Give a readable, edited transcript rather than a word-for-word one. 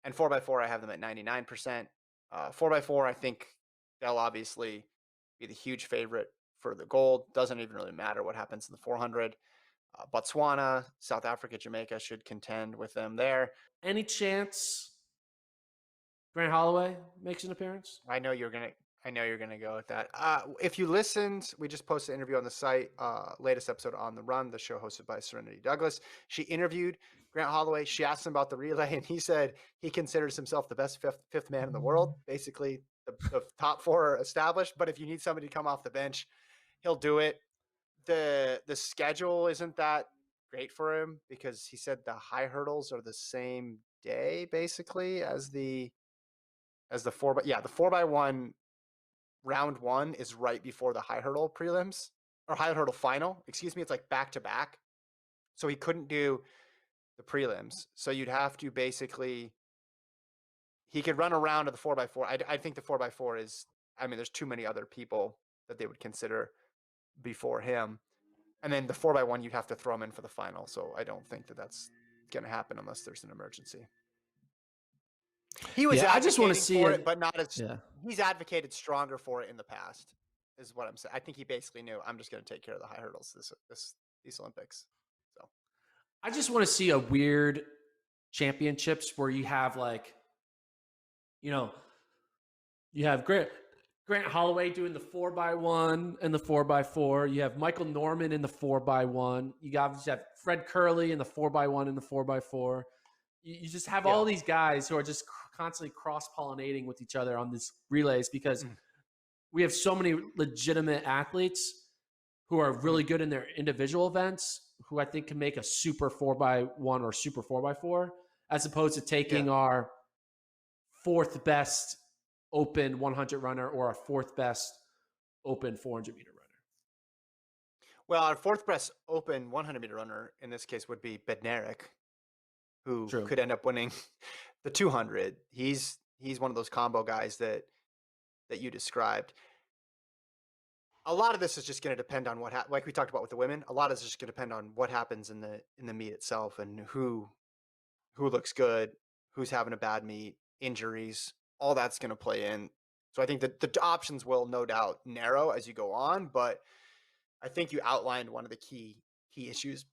And 4x4, I have them at 99%. 4x4, I think they'll obviously be the huge favorite for the gold. Doesn't even really matter what happens in the 400. Botswana, South Africa, Jamaica should contend with them there. Any chance Grant Holloway makes an appearance? I know you're gonna go with that. If you listened, we just posted an interview on the site. Latest episode on the Run, the show hosted by Serenity Douglas. She interviewed Grant Holloway. She asked him about the relay, and he said he considers himself the best fifth man in the world. Basically, the top four are established. But if you need somebody to come off the bench, he'll do it. The schedule isn't that great for him because he said the high hurdles are the same day basically as the 4x1 round 1 is right before the high hurdle prelims or high hurdle final. Excuse me. It's like back to back. So he couldn't do the prelims. So you'd have to basically, he could run around to the 4x4. I think the 4x4 is, I mean, there's too many other people that they would consider before him. And then the 4x1, you'd have to throw him in for the final. So I don't think that that's going to happen unless there's an emergency. He was I just want to see it, but not as he's advocated stronger for it in the past, is what I'm saying. I think he basically knew I'm just going to take care of the high hurdles these Olympics. So I just want to see a weird championships where you have like, you have Grant Holloway doing the 4x1 and the 4x4. You have Michael Norman in the 4x1. You obviously have Fred Curley in the 4x1 and the 4x4. You just have all these guys who are just constantly cross-pollinating with each other on these relays because we have so many legitimate athletes who are really good in their individual events who I think can make a super 4x1 or super 4x4 as opposed to taking our fourth best open 100 runner or our fourth best open 400 meter runner. Well, our fourth best open 100 meter runner in this case would be Bednarik, who could end up winning the 200. He's one of those combo guys that you described. A lot of this is just going to depend on like we talked about with the women. A lot of this is just going to depend on what happens in the meet itself and who looks good, who's having a bad meet, injuries, all that's going to play in. So I think that the options will no doubt narrow as you go on, but I think you outlined one of the key issues